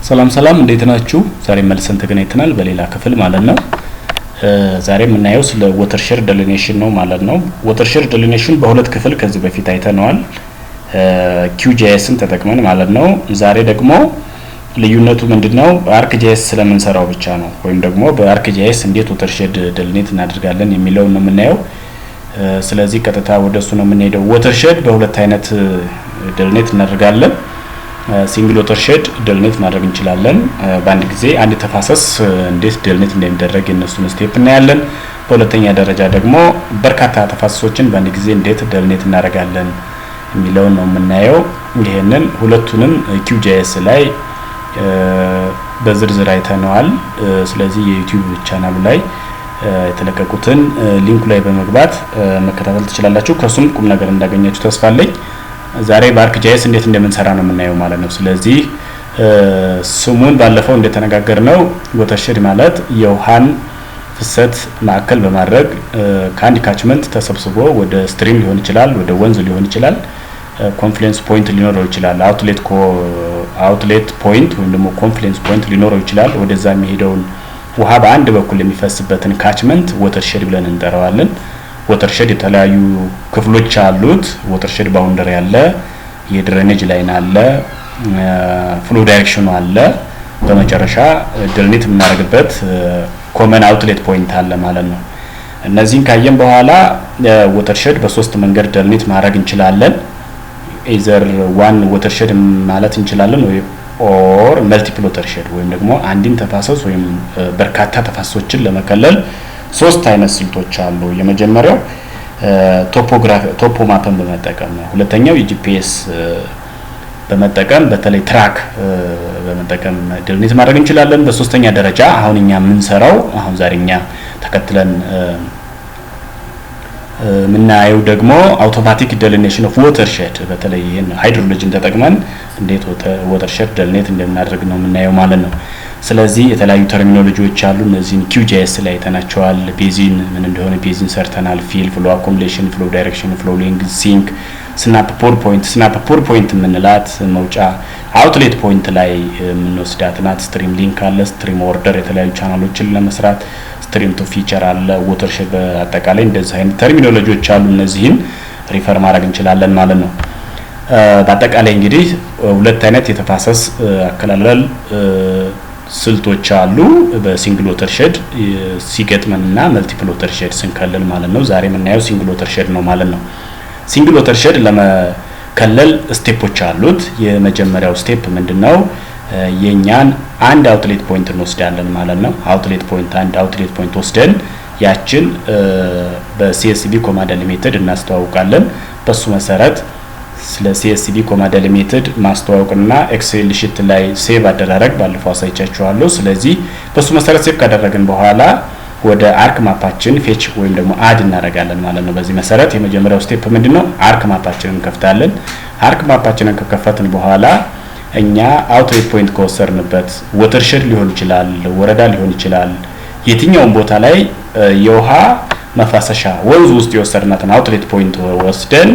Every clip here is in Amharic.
ሰላም እንዴት ናችሁ? ዛሬ መልሰን ተገናኝተናል በሌላ ክፍል ማለት ነው። ዛሬ የምናየው ስለ ወተርሼድ ዲሊኔሽን ነው ማለት ነው። ወተርሼድ ዲሊኔሽን በሁለት ክፍል ከዚህ በፊት አይተነዋል። QGISን ተጠቅመን ማለት ነው። ዛሬ ደግሞ ልዩነቱ ምንድነው? ArcGIS ስለምንሰራው ብቻ ነው ወይም ደግሞ በArcGIS እንዴት ወተርሼድ ዲሊኔት እናደርጋለን የሚለው ነው የምናየው። ስለዚህ ቀጥታ ወደሱ ነው የምንሄደው። ወተርሼድ በሁለት አይነት ዲሊኔት እናደርጋለን። ሲንግል ወተርሼድ ዲሊኔት ማድረግ እንችላለን። በአንድ ጊዜ አንድ ተፋሰስ እንዴት ዲሊኔት እንደሚደረግ የነሱን ስቴፕ እናያለን። በሁለተኛ ደረጃ ደግሞ በርካታ ተፋሰሶችን በአንድ ጊዜ እንዴት ዲሊኔት እናደርጋለን የሚለው ነው የምናየው። ይሄንን ሁለቱንም QGIS ላይ በዝርዝር አይተነዋል። ስለዚህ የዩቲዩብ ቻናሉ ላይ የተለቀቁትን ሊንኩ ላይ በመግባት መከታተል ትችላላችሁ። ከሱም ቁም ነገር እንዳገኛችሁ ተስፋ አለኝ። ዛሬ በArcGIS እንዴት እንደምንሰራ ነው የምናየው ማለት ነው። ስለዚህ ስሙን ባለፈው እንደተነጋገርነው ወተርሼድ ማለት የውሃን ፍሰት ማዕከል በማድረግ ከአንድ ካችመንት ተሰብስቦ ወደ ስትሪም ሊሆን ይችላል፣ ወደ ወንዝ ሊሆን ይችላል፣ ኮንፍሉዌንስ ፖይንት ሊኖረው ይችላል፣ አውትሌት ፖይንት ወይም ደግሞ ኮንፍሉዌንስ ፖይንት ሊኖረው ይችላል። ወደዛ የሚሄደውን ውሃ በአንድ በኩል የሚፈስበትን ካችመንት ወተርሼድ ብለን እንጠራዋለን። ወተርሼድ የተለያዩ ክፍሎች አሉት። ወተርሼድ ባውንደሪ አለ፣ የድሬኔጅ ላይን አለ፣ ፍሎ ዳይሬክሽኑ አለ፣ በመጨረሻ ዲሊኔት የምናደርግበት ኮመን አውትሌት ፖይንት አለ ማለት ነው። እነዚህን ካየን በኋላ ወተርሼድ በሶስት መንገድ ዲሊኔት ማድረግ እንችላለን። ኢዘር ዋን ወተርሼድ ማለት እንችላለን ወይ ኦር መልቲፕል ወተርሼድ ወይም ደግሞ አንድን ተፋሰስ ወይም በርካታ ተፋሰሶችን ለመከለል ሶስት አይነት ስልቶች አሉ። የመጀመሪያው ቶፖ ማፕን በመጠቀም ነው። ሁለተኛው የጂፒኤስ በመጠቀም በተለይ ትራክ በመጠቀም ዲሊኔት ማድረግ እንችላለን። በሶስተኛ ደረጃ አሁን እኛ የምንሰራው ዛሬኛ ተከትለን ምናየው ደግሞ አውቶማቲክ ዲሊኔሽን ኦፍ ወተርሼድ በተለይ ይሄን ሃይድሮሎጂን ተጠቅመን እንዴት ወተርሼድ ዲሊኔት እንደምናደርግ ነው የምናየው ማለት ነው። ስለዚህ የተለያዩ ተርሚኖሎጂዎች አሉ። እነዚህን QGIS ላይ ተናቸዋል። ቤዚን ምን እንደሆነ ቤዚን ሰርተናል። ፊል፣ ፍሎ አኮሞዴሽን፣ ፍሎ ዳይሬክሽን፣ ፍሎ ሌንግዝ፣ ሲንክ፣ ስናፕ ፖር ፖይንት የምንላት መውጫ አውትሌት ፖይንት ላይ የምንወስዳት ናት። ስትሪም ሊንክ አለ፣ ስትሪም ኦርደር የተለያዩ ቻናሎችን ለመስራት ስትሪም ቱ ፊቸር አለ። ወተርሼድ በአጠቃላይ እንደዚህ አይነት ተርሚኖሎጂዎች አሉ። እነዚህን ሪፈር ማድረግ እንችላለን ማለት ነው። በአጠቃላይ እንግዲህ ሁለት አይነት የተፋሰስ አከላለል ስልቶች አሉ። በሲንግል ወተርሼድ ሲገጥመንና መልቲፕል ወተርሼድ ስንከልል ማለት ነው። ዛሬ የምናየው ሲንግል ወተርሼድ ነው ማለት ነው። ሲንግል ወተርሼድ ለመከለል ስቴፖች አሉት። የመጀመሪያው ስቴፕ ምንድነው? የኛን አንድ አውትሌት ፖይንት እንወስዳለን ማለት ነው። አንድ አውትሌት ፖይንት ወስደን ያችን በCSV ኮማ ዲሊሜትድ እናስተዋውቃለን። በሱ መሰረት ስለ CSV ኮማ ዲሊሜትድ ማስተዋወቅና ኤክሴል ሺት ላይ ሴቭ አደራረግ ባለፈው አሳይቻችኋለሁ። ስለዚህ በሱ መሰረት ሴቭ ካደረግን በኋላ ወደ አርክ ማፓችን ፌች ወይም ደግሞ አድ እናደርጋለን ማለት ነው። በዚህ መሰረት የመጀመሪያው ስቴፕ ምንድነው? አርክ ማፓችንን እንከፍታለን። አርክ ማፓችንን ከከፈትን በኋላ እኛ አውትሌት ፖይንት ከወሰርንበት ወተርሼድ ሊሆን ይችላል፣ ወረዳ ሊሆን ይችላል፣ የትኛውን ቦታ ላይ የውሃ መፋሰሻ ወንዝ ውስጥ የወሰርናትን አውትሌት ፖይንት ወስደን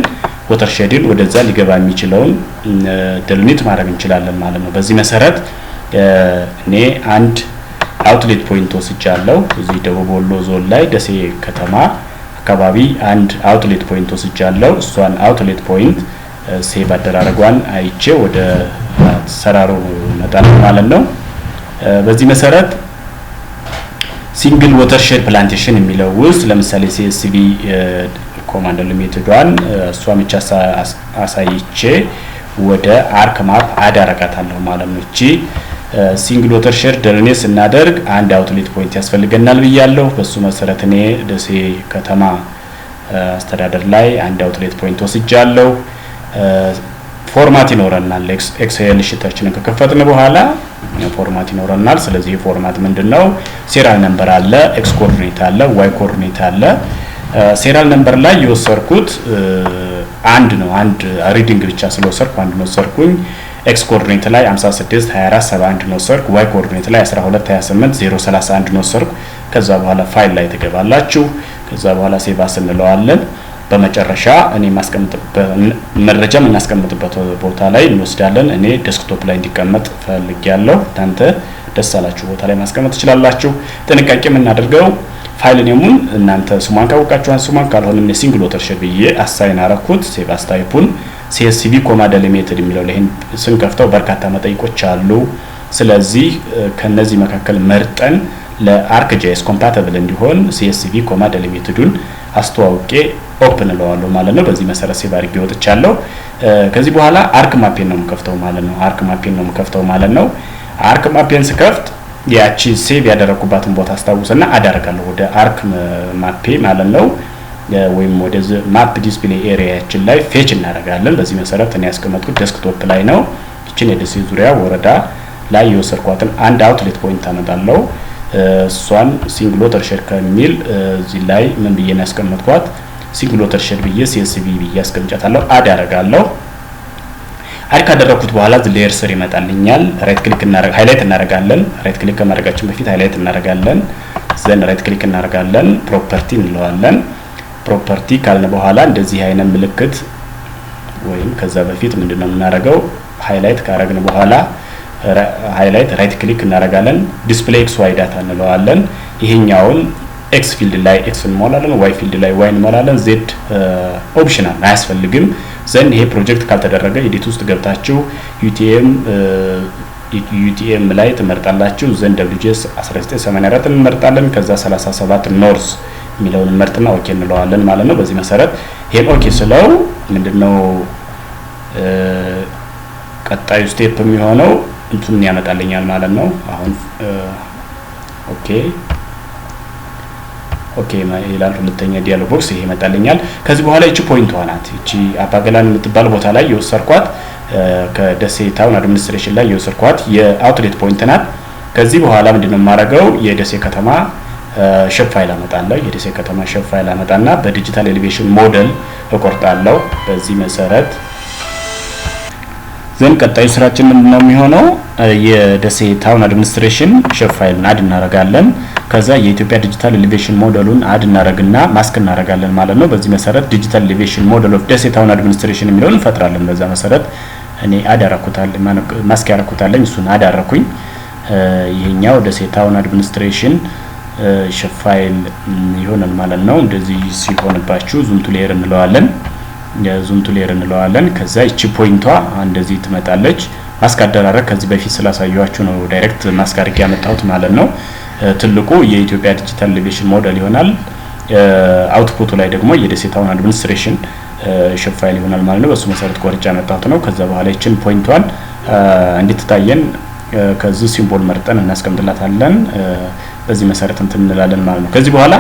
ወተርሼድን ወደዛ ሊገባ የሚችለውን ዲሊኔት ማድረግ እንችላለን ማለት ነው። በዚህ መሰረት እኔ አንድ አውትሌት ፖይንት ወስጃለሁ። እዚህ ደቡብ ወሎ ዞን ላይ ደሴ ከተማ አካባቢ አንድ አውትሌት ፖይንት ወስጃለሁ። እሷን አውትሌት ፖይንት ሴቭ አደራረጓን አይቼ ወደ ሰራሩ መጣል ማለት ነው። በዚህ መሰረት ሲንግል ወተርሼድ ፕላንቴሽን የሚለው ውስጥ ለምሳሌ CSV ኮማንድ ሊሚትዷን እሷ ብቻ አሳይቼ ወደ አርክ ማፕ አዳረጋታለሁ ማለት ነው። እቺ ሲንግል ወተርሼድ ዲሊኔት ስናደርግ አንድ አውትሌት ፖይንት ያስፈልገናል ብያለሁ። በሱ መሰረት እኔ ደሴ ከተማ አስተዳደር ላይ አንድ አውትሌት ፖይንት ወስጃለሁ። ፎርማት ይኖረናል። ኤክሴል ሺታችንን ከከፈትን በኋላ ፎርማት ይኖረናል። ስለዚህ ፎርማት ምንድነው? ሴሪያል ነምበር አለ፣ ኤክስ ኮኦርዲኔት አለ፣ ዋይ ኮኦርዲኔት አለ። ሴሪያል ነምበር ላይ የወሰርኩት አንድ ነው። አንድ ሪዲንግ ብቻ ስለወሰርኩ አንድ ነው ወሰርኩኝ። ኤክስ ኮኦርዲኔት ላይ 56 24 71 ነው ወሰርኩ። ዋይ ኮኦርዲኔት ላይ 12 28 031 ነው ወሰርኩ። ከዛ በኋላ ፋይል ላይ ትገባላችሁ። ከዛ በኋላ ሴቭ አስ እንለዋለን። በመጨረሻ እኔ መረጃ የምናስቀምጥበት ቦታ ላይ እንወስዳለን። እኔ ዴስክቶፕ ላይ እንዲቀመጥ ፈልጊያለሁ። እናንተ ደስ አላችሁ ቦታ ላይ ማስቀመጥ ትችላላችሁ። ጥንቃቄ የምናደርገው ፋይል ኔሙን እናንተ ስሟን ካወቃችሁ ስሟን ካልሆነ ሲንግል ወተርሼድ ብዬ አሳይን አረኩት። ሴቭ አስ ታይፑን CSV ዴሊሚትድ የሚለው ለይን ስንከፍተው በርካታ መጠይቆች አሉ። ስለዚህ ከነዚህ መካከል መርጠን ለአርክጂኤስ ኮምፓቲብል እንዲሆን CSV ዴሊሚትዱን አስተዋውቄ ኦፕን እለዋለሁ ማለት ነው። በዚህ መሰረት ሴቭ አድርጌ ወጥቻለሁ። ከዚህ በኋላ አርክ ማፔን ነው የምከፍተው ማለት ነው። አርክ ማፔን ስከፍት ያቺ ሴቭ ያደረኩባትን ቦታ አስታውስና አዳርጋለሁ ወደ አርክ ማፔ ማለት ነው። ወይም ወደ ማፕ ዲስፕሌይ ኤሪያችን ላይ ፌች እናደርጋለን። በዚህ መሰረት እኔ ያስቀመጥኩት ዴስክቶፕ ላይ ነው። እቺን የደሴ ዙሪያ ወረዳ ላይ የወሰድኳትን አንድ አውትሌት ፖይንት አመጣለሁ። እሷን ሲንግል ወተርሼድ ከሚል እዚህ ላይ ምን ብዬ ነው ያስቀመጥኳት? ሲንግል ወተርሼድ ብዬ CSV ብዬ አስቀምጫታለሁ። አዳርጋለሁ። አድ ካደረኩት በኋላ ሌየር ስር ይመጣልኛል። ራይት ክሊክ ሃይላይት እናደርጋለን። ራይት ክሊክ ከማድረጋችን በፊት ሃይላይት እናደርጋለን። ዘን ራይት ክሊክ እናደርጋለን። ፕሮፐርቲ እንለዋለን። ፕሮፐርቲ ካልን በኋላ እንደዚህ አይነት ምልክት ወይም ከዛ በፊት ምንድነው የምናደርገው? ሃይላይት ካረግን በኋላ ሃይላይት ራይት ክሊክ እናደርጋለን። ዲስፕሌይ ኤክስ ዋይ ዳታ እንለዋለን። ይሄኛውን ኤክስ ፊልድ ላይ ኤክስ እንሞላለን፣ ዋይ ፊልድ ላይ ዋይ እንሞላለን። ዜድ ኦፕሽናል አያስፈልግም። ዘን ይሄ ፕሮጀክት ካልተደረገ ኤዲት ውስጥ ገብታችሁ UTM ላይ ትመርጣላችሁ። ዘን WGS 1984 እንመርጣለን። ከዛ 37 ኖርዝ የሚለውን እንመርጥና ኦኬ እንለዋለን ማለት ነው። በዚህ መሰረት ይሄን ኦኬ ስለው ምንድነው ቀጣዩ ስቴፕ የሚሆነው እንትን ያመጣልኛል ማለት ነው። አሁን ኦኬ ይላል። ሁለተኛ ዲያሎግ ቦክስ ይሄ ይመጣልኛል። ከዚህ በኋላ እቺ ፖይንቷ ናት። እቺ አባገላን የምትባል ቦታ ላይ የወሰርኳት ከደሴ ታውን አድሚኒስትሬሽን ላይ የወሰርኳት የአውትሌት ፖይንት ናት። ከዚህ በኋላ ምንድነው የማደርገው? የደሴ ከተማ ሼፕ ፋይል አመጣለሁ። የደሴ ከተማ ሼፕ ፋይል አመጣና በዲጂታል ኤሌቬሽን ሞዴል እቆርጣለሁ። በዚህ መሰረት ዘን ቀጣዩ ስራችን ምንድነው የሚሆነው? የደሴ ታውን አድሚኒስትሬሽን ሼፕ ፋይልን አድ እናደርጋለን። ከዛ የኢትዮጵያ ዲጂታል ኤሌቬሽን ሞዴሉን አድ እናደርግና ማስክ እናደርጋለን ማለት ነው። በዚህ መሰረት ዲጂታል ኤሌቬሽን ሞዴል ኦፍ ደሴ ታውን አድሚኒስትሬሽን የሚለውን እንፈጥራለን። በዛ መሰረት እኔ አድ አደረኩታል ማስክ ያደረኩታለኝ እሱን አድ አደረኩኝ። ይሄኛው ደሴ ታውን አድሚኒስትሬሽን ሼፕ ፋይል ይሆናል ማለት ነው። እንደዚህ ሲሆንባችሁ ዙም ቱ ሌየር እንለዋለን። ከዛ እቺ ፖይንቷ እንደዚህ ትመጣለች። ማስክ አደራረግ ከዚህ በፊት ስላሳያችሁ ነው ዳይሬክት ማስክ አድርጌ ያመጣሁት ማለት ነው። ትልቁ የኢትዮጵያ ዲጂታል ኤሌቬሽን ሞዴል ይሆናል። አውትፑቱ ላይ ደግሞ የደሴ ታውን አድሚኒስትሬሽን ሼፕ ፋይል ይሆናል ማለት ነው። በሱ መሰረት ቆርጬ ያመጣሁት ነው። ከዛ በኋላ እቺን ፖይንቷን እንድትታየን ከዚህ ሲምቦል መርጠን እናስቀምጥላታለን። በዚህ መሰረት እንትን እንላለን ማለት ነው። ከዚህ በኋላ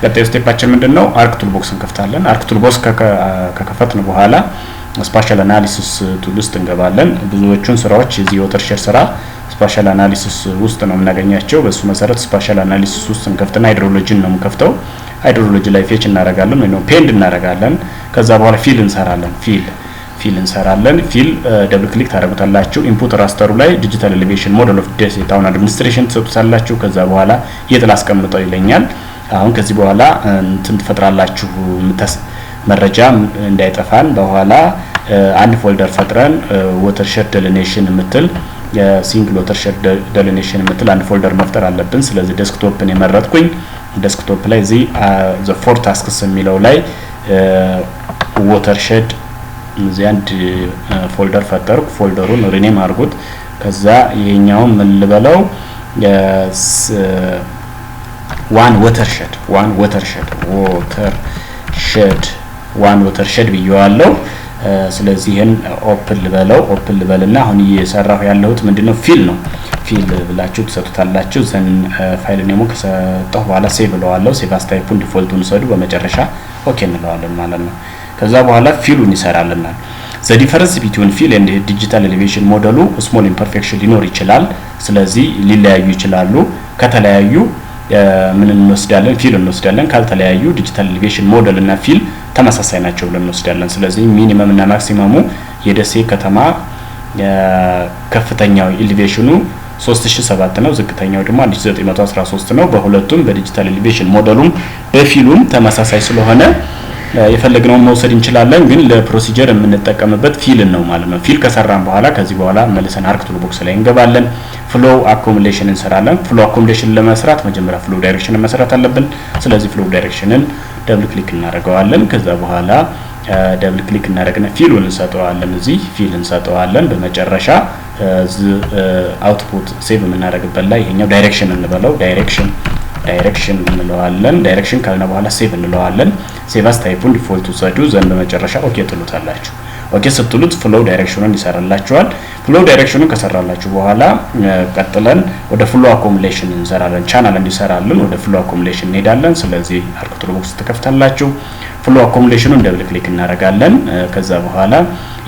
ቀጣዩ ስቴፓችን ምንድነው? አርክ ቱል ቦክስ እንከፍታለን። አርክ ቱል ቦክስ ከከፈትን በኋላ ስፓሻል አናሊሲስ ቱል ውስጥ እንገባለን። ብዙዎቹን ስራዎች እዚህ ወተርሼድ ስራ ስፓሻል አናሊሲስ ውስጥ ነው የምናገኛቸው። በሱ መሰረት ስፓሻል አናሊሲስ ውስጥ እንከፍትና ሃይድሮሎጂን ነው የምንከፍተው። ሃይድሮሎጂ ላይ ፌች እናደርጋለን ወይ ነው ፔንድ እናደርጋለን። ከዛ በኋላ ፊል እንሰራለን። ፊል ደብል ክሊክ ታደርጉታላችሁ። ኢንፑት ራስተሩ ላይ ዲጂታል ኤሌቬሽን ሞዴል ኦፍ ደሴ ታውን አድሚኒስትሬሽን ትሰጡታላችሁ። ከዛ በኋላ የጥላ አስቀምጠው ይለኛል። አሁን ከዚህ በኋላ እንትን ትፈጥራላችሁ መረጃ እንዳይጠፋን በኋላ አንድ ፎልደር ፈጥረን ወተርሼድ ዴሊኔሽን የምትል የሲንግል ወተርሼድ ዴሊኔሽን የምትል አንድ ፎልደር መፍጠር አለብን። ስለዚህ ዴስክቶፕን የመረጥኩኝ ዴስክቶፕ ላይ እዚህ ዘ ፎር ታስክስ የሚለው ላይ ወተርሼድ እዚህ አንድ ፎልደር ፈጠርኩ። ፎልደሩን ሪኔም አድርጉት። ከዛ ይሄኛውን ምን ልበለው? ዋን ወተርሼድ ብየዋለሁ። ስለዚህ ይሄን ኦፕን ልበልና አሁን እየሰራሁ ያለሁት ምንድነው? ፊል ነው። ፊል ብላችሁ ትሰጡታላችሁ። ዘን ፋይል ኔሙ ከሰጠሁ በኋላ ሴቭ እለዋለሁ። ሴቭ አስ ታይፑን ዲፎልቱን ሰዱ። በመጨረሻ ኦኬ እንለዋለን ማለት ነው። ከዛ በኋላ ፊሉን ይሰራልናል። ዘ ዲፈረንስ ቢትዊን ፊል ኤንድ ዲጂታል ኤሌቬሽን ሞዴሉ ስሞል ኢምፐርፌክሽን ሊኖር ይችላል። ስለዚህ ሊለያዩ ይችላሉ። ከተለያዩ ምን እንወስዳለን? ፊል እንወስዳለን። ካልተለያዩ ዲጂታል ኤሌቬሽን ሞዴል እና ፊል ተመሳሳይ ናቸው ብለን እንወስዳለን። ስለዚህ ሚኒመም እና ማክሲመሙ የደሴ ከተማ ከፍተኛው ኤሌቬሽኑ 3007 ነው፣ ዝቅተኛው ደግሞ 1913 ነው። በሁለቱም በዲጂታል ኤሌቬሽን ሞዴሉም በፊሉም ተመሳሳይ ስለሆነ የፈለግነውን መውሰድ እንችላለን። ግን ለፕሮሲጀር የምንጠቀምበት ፊልን ነው ማለት ነው። ፊል ከሰራን በኋላ ከዚህ በኋላ መልሰን አርክ ቱል ቦክስ ላይ እንገባለን። ፍሎ አኮሙሌሽን እንሰራለን። ፍሎ አኮሙሌሽን ለመስራት መጀመሪያ ፍሎ ዳይሬክሽንን መስራት አለብን። ስለዚህ ፍሎ ዳይሬክሽንን ደብል ክሊክ እናደርገዋለን። ከዛ በኋላ ደብል ክሊክ እናደርግና ፊሉን እንሰጠዋለን። እዚህ ፊል እንሰጠዋለን። በመጨረሻ አውትፑት ሴቭ የምናደርግበት ላይ ይሄኛው ዳይሬክሽን እንበለው ዳይሬክሽን እንለዋለን። ዳይሬክሽን ካልነ በኋላ ሴቭ እንለዋለን። ሴቭ አስ ታይፑን ዲፎልት ውሰዱ ዘንድ በመጨረሻ ኦኬ ትሉታላችሁ። ኦኬ ስትሉት ፍሎ ዳይሬክሽኑን ይሰራላችኋል። ፍሎ ዳይሬክሽኑን ከሰራላችሁ በኋላ ቀጥለን ወደ ፍሎ አኮሙሌሽን እንሰራለን። ቻናል እንዲሰራልን ወደ ፍሎ አኮሙሌሽን እንሄዳለን። ስለዚህ አርክ ቱል ቦክስ ትከፍታላችሁ። ፍሎ አኮሙሌሽኑን ደብል ክሊክ እናደርጋለን። ከዛ በኋላ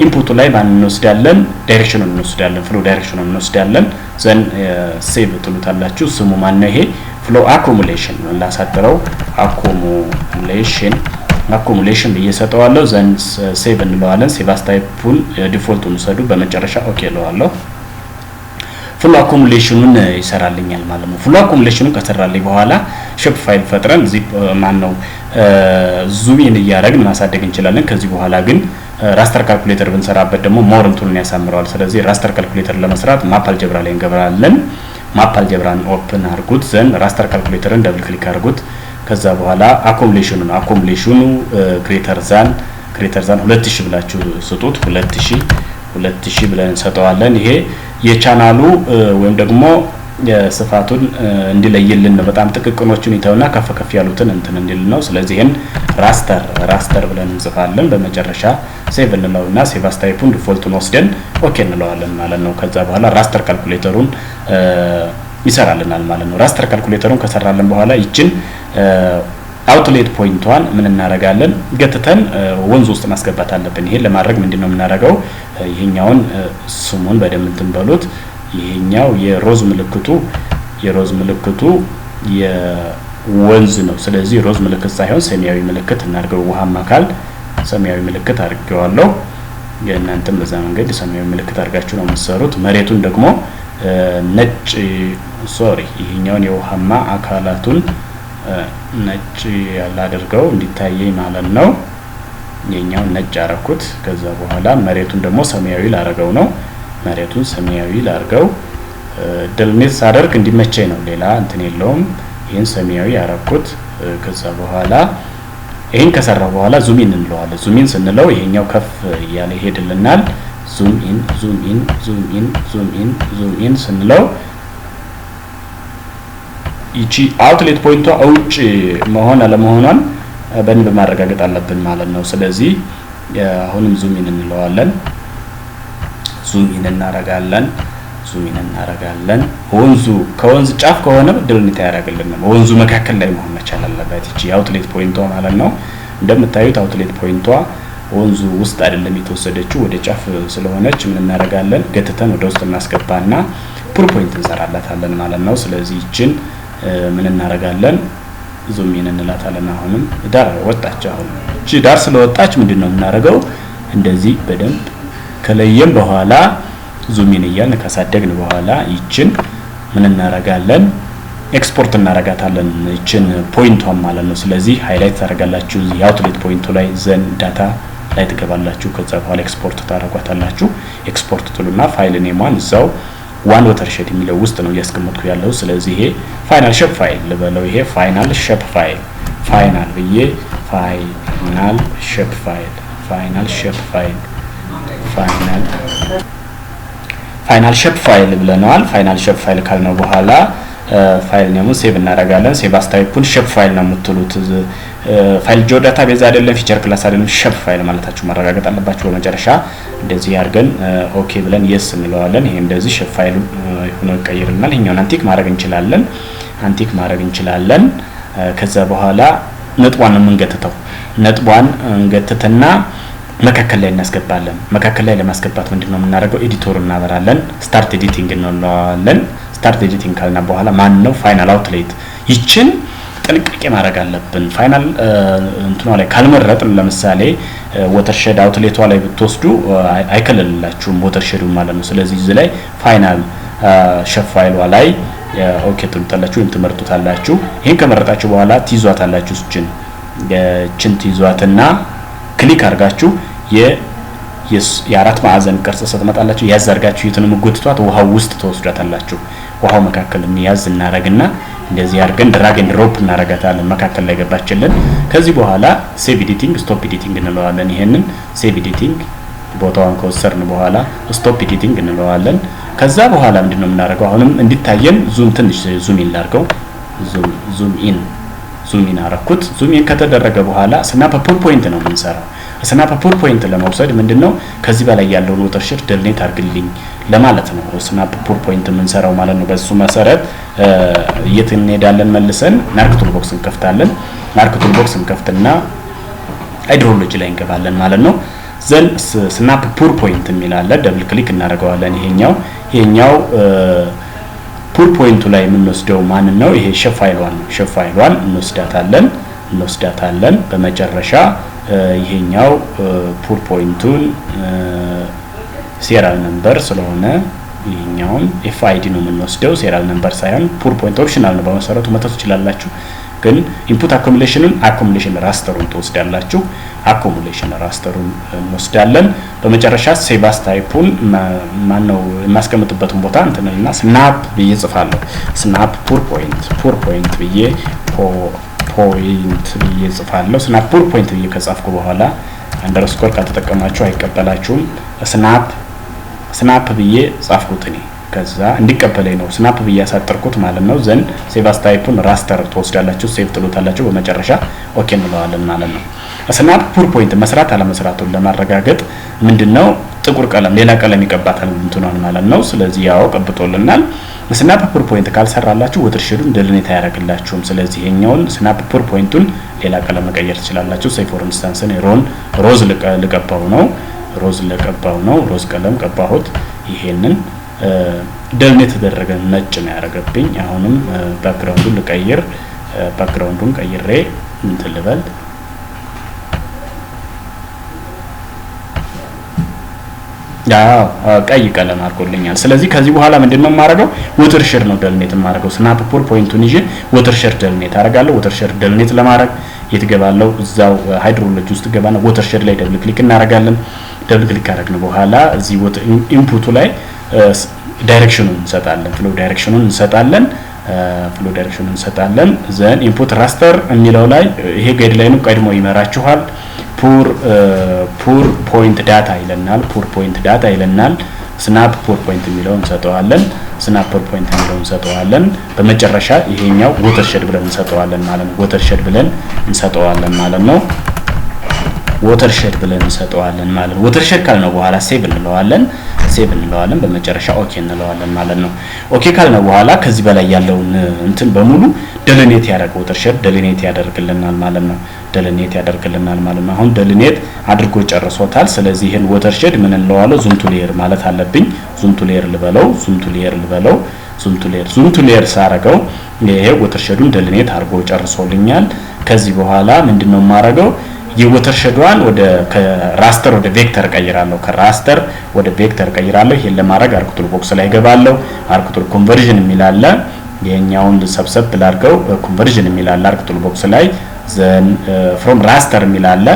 ኢንፑቱ ላይ ማን እንወስዳለን? ዳይሬክሽኑን እንወስዳለን። ፍሎ ዳይሬክሽኑን እንወስዳለን። ዘን ሴቭ ትሉታላችሁ። ስሙ ማን ነው? ይሄ ፍሎ አኮሙሌሽን ላሳጥረው አኮሙሌሽን እየሰጠዋለሁ። ዘን ሴቭ እንለዋለን። ሴቭ አስ ታይፑን ዲፎልቱን ወሰዱ። በመጨረሻ ኦኬ እለዋለሁ። ፍሎ አኮሙሌሽኑን ይሰራልኛል ማለት ነው። ፍሎ አኮሙሌሽኑን ከሰራልኝ በኋላ ሼፕ ፋይል ፈጥረን እዚህ ማን ነው ዙም ኢን እያደረግን ማሳደግ እንችላለን። ከዚህ በኋላ ግን ራስተር ካልኩሌተር ብንሰራበት ደግሞ ሞር እንትኑን ያሳምረዋል። ስለዚህ ራስተር ካልኩሌተር ለመስራት ማፕ አልጀብራ ላይ እንገባለን። ማፕ አልጀብራን ኦፕን አድርጉት። ዘን ራስተር ካልኩሌተርን ደብል ክሊክ አድርጉት። ከዛ በኋላ አኮሙሌሽኑ ግሬተር ዛን 2000 ብላችሁ ስጡት። 2000 ብለን እንሰጠዋለን። ይሄ የቻናሉ ወይም ደግሞ የስፋቱን እንዲለይልን ነው። በጣም ጥቅቅኖቹን ይተውና ከፍ ያሉትን እንትን እንዲልን ነው። ስለዚህ ይሄን ራስተር ብለን እንጽፋለን። በመጨረሻ ሴቭ እንለውና ሴቭ አስ ታይፑን ዲፎልቱን ወስደን ኦኬ እንለዋለን ማለት ነው። ከዛ በኋላ ራስተር ካልኩሌተሩን ይሰራልናል ማለት ነው። ራስተር ካልኩሌተሩን ከሰራልን በኋላ ይችን አውትሌት ፖይንቷን ምን እናደርጋለን? ገትተን ወንዝ ውስጥ ማስገባት አለብን። ይሄን ለማድረግ ምንድነው የምናደርገው? ይሄኛውን ስሙን በደንብ እንትን በሉት። ይሄኛው የሮዝ ምልክቱ የወንዝ ነው። ስለዚህ ሮዝ ምልክት ሳይሆን ሰማያዊ ምልክት እናድርገው። ውሃማ ካል ሰማያዊ ምልክት አድርጌዋለሁ። የእናንተም በዛ መንገድ ሰማያዊ ምልክት አድርጋችሁ ነው የምትሰሩት። መሬቱን ደግሞ ይሄኛውን የውሃማ አካላቱን ነጭ ያላደርገው እንዲታየኝ ማለት ነው። የኛው ነጭ አረኩት። ከዛ በኋላ መሬቱን ደግሞ ሰማያዊ ላረገው ነው። መሬቱን ሰማያዊ ላርገው ደልኔት ሳደርግ እንዲመቸኝ ነው። ሌላ እንትን የለውም። ይሄን ሰማያዊ አረኩት። ከዛ በኋላ ይሄን ከሰራው በኋላ ዙም ኢን እንለዋለን። ዙም ኢን ስንለው ይሄኛው ከፍ ያለ ይሄድልናል። ዙም ኢን ስንለው ይቺ አውትሌት ፖይንቷ አውጭ መሆን አለመሆኗን በደንብ ማረጋገጥ አለብን ማለት ነው። ስለዚህ አሁንም ዙም ኢን እንለዋለን። ዙም ኢን እናረጋለን። ከወንዝ ጫፍ ከሆነ ድልኔት ያደርግልናል። ወንዙ መካከል ላይ መሆን መቻል አለበት። ይቺ አውትሌት ፖይንቷ ማለት ነው። እንደምታዩት አውትሌት ፖይንቷ ወንዙ ውስጥ አይደለም የተወሰደችው፣ ወደ ጫፍ ስለሆነች ምን እናደርጋለን? ገትተን ወደ ውስጥ እናስገባና ፑል ፖይንት እንሰራላታለን ማለት ነው። ስለዚህ ይችን ምን እናደርጋለን? ዙም ኢን እንላታለን። አሁንም ዳር ወጣች። አሁን እቺ ዳር ስለወጣች ምንድነው የምናደርገው? እንደዚህ በደንብ ከለየም በኋላ ዙም ኢን እያልን ካሳደግን በኋላ ይችን ምን እናደርጋለን? ኤክስፖርት እናደርጋታለን። ይችን ፖይንቷን ማለት ነው። ስለዚህ ሃይላይት ታደርጋላችሁ እዚህ አውትሌት ፖይንቱ ላይ ዘን ዳታ ላይ ትገባላችሁ። ከዛ በኋላ ኤክስፖርት ታደርጓታላችሁ። ኤክስፖርት ትሉና ፋይል ኔሟን እዛው ዋን ወተርሼድ የሚለው ውስጥ ነው እያስቀመጥኩ ያለው። ስለዚህ ይሄ ፋይናል ሼፕ ፋይል ልበለው። ይሄ ፋይናል ሼፕ ፋይል ፋይናል ሼፕ ፋይል ብለናል። ፋይናል ሼፕ ፋይል ካልነው በኋላ ፋይል ኔሙን ሴቭ እናደርጋለን። ሴቭ አስ ታይፑን ሼፕ ፋይል ነው የምትሉት። ፋይል ጂኦ ዳታቤዝ አይደለም፣ ፊቸር ክላስ አይደለም፣ ሼፕ ፋይል ማለታችሁ ማረጋገጥ አለባችሁ። በመጨረሻ እንደዚህ አድርገን ኦኬ ብለን የስ እንለዋለን። ይሄ እንደዚህ ሼፕ ፋይሉ ሆኖ ይቀየርልናል። ይሄኛውን አንቲክ ማድረግ እንችላለን። ከዛ በኋላ ነጥቧን ነው የምንገትተው። ነጥቧን እንገትትና መካከል ላይ እናስገባለን። መካከል ላይ ለማስገባት ምንድነው የምናደርገው? ኤዲተር እናበራለን። ስታርት ኤዲቲንግ እንለዋለን። ስታርት ኤዲቲንግ ካልና በኋላ ማን ነው ፋይናል አውትሌት ይችን ጥንቃቄ ማድረግ አለብን። ፋይናል እንትኗ ላይ ካልመረጥን ለምሳሌ ወተርሼድ አውትሌቷ ላይ ብትወስዱ አይከለልላችሁም ወተርሼዱ ማለት ነው። ስለዚህ እዚህ ላይ ፋይናል ሼፕ ፋይሏ ላይ ኦኬ ትሉታላችሁ ወይም ትመርጡታላችሁ። ይሄን ከመረጣችሁ በኋላ ትይዟታላችሁ። እችን ችንት ይዟትና ክሊክ አድርጋችሁ የአራት ማዕዘን ቅርጽ ስትመጣላችሁ ያዛርጋችሁ የትንም ጎትቷት ውሃው ውስጥ ተወስዳታላችሁ። ውሃው መካከል እንያዝ እናረግና እንደዚህ አድርገን ድራግ ኤንድ ድሮፕ እናረጋታለን። መካከል ላይ ገባችልን። ከዚህ በኋላ ሴቭ ኤዲቲንግ ስቶፕ ኤዲቲንግ እንለዋለን። ይሄንን ሴቭ ኤዲቲንግ ቦታውን ከወሰርን በኋላ ስቶፕ ኤዲቲንግ እንለዋለን። ከዛ በኋላ ምንድነው የምናደርገው? አሁንም እንዲታየን ዙም ትንሽ ዙም ኢን ላድርገው። ዙም ኢን አረኩት። ዙም ኢን ከተደረገ በኋላ ስናፕ ፑል ፖይንት ነው የምንሰራው። ስናፕ ፑል ፖይንት ለመውሰድ ምንድነው ከዚህ በላይ ያለውን ወተርሼድ ደልኔት አድርግልኝ ለማለት ነው ስናፕ ፑል ፖይንት የምንሰራው ማለት ነው። በሱ መሰረት የት እንሄዳለን? መልሰን ናርክ ቱል ቦክስ እንከፍታለን። ናርክ ቱል ቦክስ እንከፍትና ሃይድሮሎጂ ላይ እንገባለን ማለት ነው። ዘን ስናፕ ፑል ፖይንት የሚላለ ደብል ክሊክ እናደርገዋለን። ይሄኛው ፑል ፖይንቱ ላይ የምንወስደው ማን ነው? ይሄ ሼፕ ፋይሏን ነው። ሼፕ ፋይሏን እንወስዳታለን። በመጨረሻ ይሄኛው ፑል ፖይንቱን ሴሪያል ነምበር ስለሆነ ይሄኛውን ኤፍአይዲ ነው የምንወስደው። ሴሪያል ነምበር ሳይሆን ፑል ፖይንት ኦፕሽናል ነው። በመሰረቱ መተው ትችላላችሁ፣ ግን ኢንፑት አኮሙሌሽን ራስተሩን ትወስዳላችሁ። አኮሙሌሽን ራስተሩን እንወስዳለን። በመጨረሻ ሴቭ አስ ታይፑን ማነው የማስቀምጥበትን ቦታ እንትንልና ስናፕ ብዬ ጽፋለሁ። ስናፕ ፑል ፖይንት ብዬ ጽፋለሁ። ስናፕ ፑል ፖይንት ብዬ ከጻፍኩ በኋላ አንደርስኮር ከተጠቀማችሁ አይቀበላችሁም። ስናፕ ብዬ ጻፍኩት እኔ። ከዛ እንዲቀበለኝ ነው ስናፕ ብዬ ያሳጠርኩት ማለት ነው። ዘን ሴቭ አስ ታይፑን ራስተር ትወስዳላችሁ፣ ሴቭ ትሉታላችሁ። በመጨረሻ ኦኬ እንለዋለን ማለት ነው። ስናፕ ፑል ፖይንት መስራት አለመስራቱን ለማረጋገጥ ምንድነው ጥቁር ቀለም ሌላ ቀለም ይቀባታል እንትኗን ማለት ነው። ስለዚህ ያው ቀብጦልናል። ስናፕ ፑል ፖይንት ካልሰራላችሁ ወተርሼዱን ደልኔት አያደርግላችሁም። ስለዚህ ይሄኛውን ስናፕ ፑል ፖይንቱን ሌላ ቀለም መቀየር ትችላላችሁ። ሴይ ፎር ኢንስታንስ ሮዝ ልቀባው ነው። ሮዝ ቀለም ቀባሁት። ይሄንን ደልኔት ተደረገ ነጭ ነው ያደረገብኝ። አሁንም ባክግራውንዱን ቀይሬ እንትን ልበል። ቀይ ቀለም አድርጎልኛል። ስለዚህ ከዚህ በኋላ ምንድነው የማደርገው? ወተርሼድ ነው ደልኔት የማደርገው። ስናፕ ፑል ፖይንቱን ይዤ ወተርሼድ ደልኔት አደርጋለሁ። ወተርሼድ ደልኔት ለማድረግ የት ገባለሁ? እዛው ሃይድሮሎጂ ውስጥ ገባና ወተርሼድ ላይ ደብል ክሊክ እናደርጋለን። ደብል ክሊክ ካደረግን በኋላ እዚህ ኢንፑቱ ላይ ዳይሬክሽኑን እንሰጣለን። ዘን ኢንፑት ራስተር የሚለው ላይ ይሄ ጋይድላይኑ ቀድሞ ይመራችኋል። ፑል ፖይንት ዳታ ይለናል። ስናፕ ፑል ፖይንት የሚለውን እንሰጠዋለን። በመጨረሻ ይሄኛው ወተርሼድ ብለን እንሰጠዋለን ማለት ነው። ወተርሼድ ብለን እንሰጠዋለን። ወተርሼድ ካልነው በኋላ ሴቭ እንለዋለን። በመጨረሻ ኦኬ እንለዋለን ማለት ነው። ኦኬ ካልነው በኋላ ከዚህ በላይ ያለውን እንትን በሙሉ ደልኔት ያደርገው ወተርሼድ ደልኔት ያደርግልናል ማለት ነው። አሁን ደልኔት አድርጎ ጨርሶታል። ስለዚህ ይሄን ወተርሼድ ምን እንለዋለው? ዙም ቱ ሌየር ማለት አለብኝ። ዙም ቱ ሌየር ሳረገው ይሄ ወተርሼዱን ደልኔት አድርጎ ጨርሶልኛል። ከዚህ በኋላ ምንድነው የማረገው? የወተርሼዷን ከራስተር ወደ ቬክተር ቀይራለሁ። ይሄን ለማድረግ አርክቱል ቦክስ ላይ ገባለሁ። አርክቱል ኮንቨርዥን የሚላለ የኛውን ሰብሰብ ላድርገው። ኮንቨርዥን የሚላለ አርክቱል ቦክስ ላይ ዘን ፍሮም ራስተር የሚላለ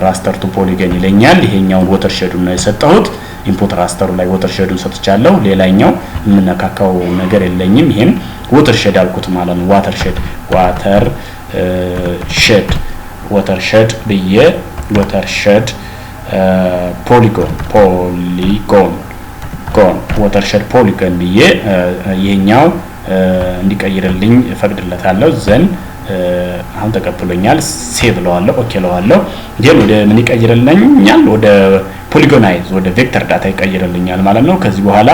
ራስተር ቱ ፖሊገን ይለኛል። ይሄኛውን ወተርሼዱን ነው የሰጠሁት። ኢንፑት ራስተሩ ላይ ወተርሼዱን ሰጥቻለሁ። ሌላኛው የምነካካው ነገር የለኝም። ይሄን ወተርሼድ አልኩት ማለት ነው። ወተርሼድ ብዬ ወተርሼድ ፖሊጎን ብዬ ይሄኛው እንዲቀይርልኝ ፈቅድለታለሁ። ዘን አሁን ተቀብሎኛል። ሴቭ ለዋለሁ፣ ኦኬ ለዋለሁ። ግን ወደ ምን ይቀይርልኛል? ወደ ፖሊጎናይዝ ወደ ቬክተር ዳታ ይቀይርልኛል ማለት ነው። ከዚህ በኋላ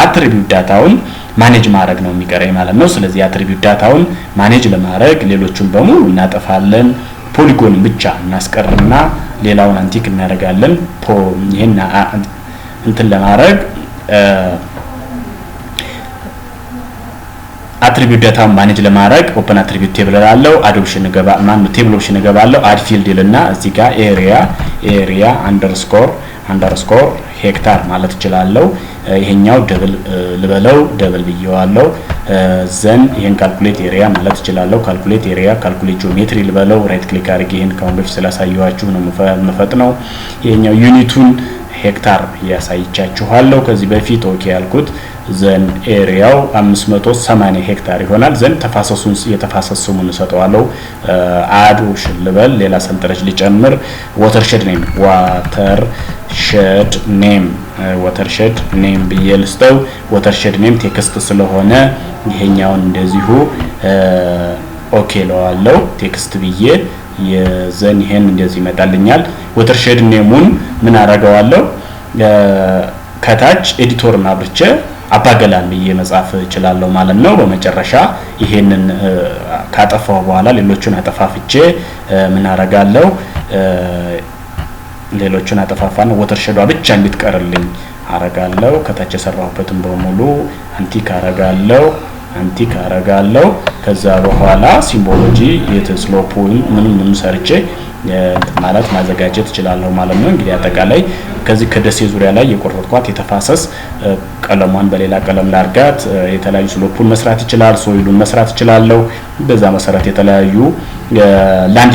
አትሪቢዩት ዳታውን ማኔጅ ማድረግ ነው የሚቀረኝ ማለት ነው። ስለዚህ አትሪቢዩት ዳታውን ማኔጅ ለማድረግ ሌሎቹን በሙሉ እናጠፋለን። ፖሊጎን ብቻ እናስቀርና ሌላውን አንቲክ እናደርጋለን። ይሄን እንትን ለማድረግ አትሪቢዩት ዳታ ማኔጅ ለማድረግ ኦፕን አትሪቢዩት ቴብል አለው አዶፕሽን ገባ ማን ቴብል ኦፕሽን ገባለው አድ ፊልድ ይልና እዚህ ጋር ኤሪያ አንደርስኮር ሄክታር ማለት እችላለሁ። ይሄኛው ደብል ልበለው ደብል ብየዋለሁ። ዘን ይሄን ካልኩሌት ኤሪያ ማለት እችላለሁ። ካልኩሌት ኤሪያ ካልኩሌት ጂኦሜትሪ ልበለው። ራይት ክሊክ አድርጌ ይሄን ካሁን በፊት ስላሳየኋችሁ ነው መፈጥነው። ይሄኛው ዩኒቱን ሄክታር ያሳይቻችኋለሁ ከዚህ በፊት ኦኬ ያልኩት። ዘን ኤሪያው 580 ሄክታር ይሆናል። ዘን ተፋሰሱን የተፋሰስ ስሙን ሰጠዋለሁ። አድ ኦፕሽን ልበል ሌላ ሰንጠረዥ ሊጨምር ዋተርሼድ ኔም ብዬ ልስጠው። ዋተርሼድ ኔም ቴክስት ስለሆነ ይሄኛውን እንደዚሁ ኦኬ ለዋለሁ ቴክስት ብዬ የዘን ይሄን እንደዚህ ይመጣልኛል። ዋተርሼድ ኔሙን ምን አረጋዋለሁ ከታች ኤዲቶርን አብርቼ አባገላል ብዬ መጻፍ እችላለሁ ማለት ነው። በመጨረሻ ይሄንን ካጠፋው በኋላ ሌሎቹን አጠፋፍቼ ምን አረጋለሁ ሌሎቹን አጠፋፋና ዋተርሼዷ ብቻ እንድትቀርልኝ አረጋለሁ። ከታች የሰራሁበትን በሙሉ አንቲክ አረጋለሁ። ከዛ በኋላ ሲምቦሎጂ የስሎፑን ምንም ሰርቼ ማለት ማዘጋጀት እችላለሁ ማለት ነው። እንግዲህ አጠቃላይ ከዚህ ከደሴ ዙሪያ ላይ የቆረጥኳት የተፋሰስ ቀለሟን በሌላ ቀለም ላርጋት የተለያዩ ስሎፑን መስራት ይችላል፣ ሶይሉን መስራት ይችላልው። በዛ መሰረት የተለያዩ ላንድ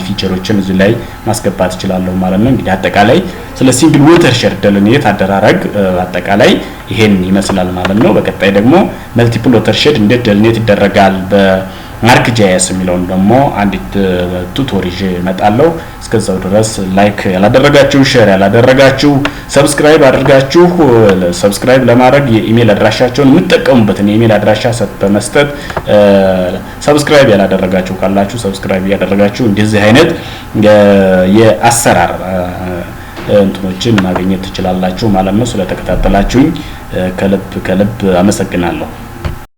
ፊቸሮችን እዚህ ላይ ማስገባት ይችላልው ማለት ነው። እንግዲህ አጠቃላይ ስለ ሲንግል ዋተርሼድ ደሊኔት አደራረግ አጠቃላይ ይሄን ይመስላል ማለት ነው። በቀጣይ ደግሞ መልቲፕል ዋተርሼድ እንዴት ደሊኔት ይደረጋል በአርክጂአይኤስ የሚለውን ደግሞ አንዲት ቱቶሪጅ መጣለው። እስከዛው ድረስ ላይክ ያላደረጋችሁ ሼር ያላደረጋችሁ ሰብስክራይብ አድርጋችሁ ሰብስክራይብ ለማድረግ የኢሜል አድራሻቸውን የምትጠቀሙበትን የኢሜል አድራሻ በመስጠት ሰብስክራይብ ያላደረጋችሁ ካላችሁ ሰብስክራይብ ያደረጋችሁ እንደዚህ አይነት የአሰራር እንትኖችን ማግኘት ትችላላችሁ ማለት ነው። ስለተከታተላችሁኝ ከልብ አመሰግናለሁ።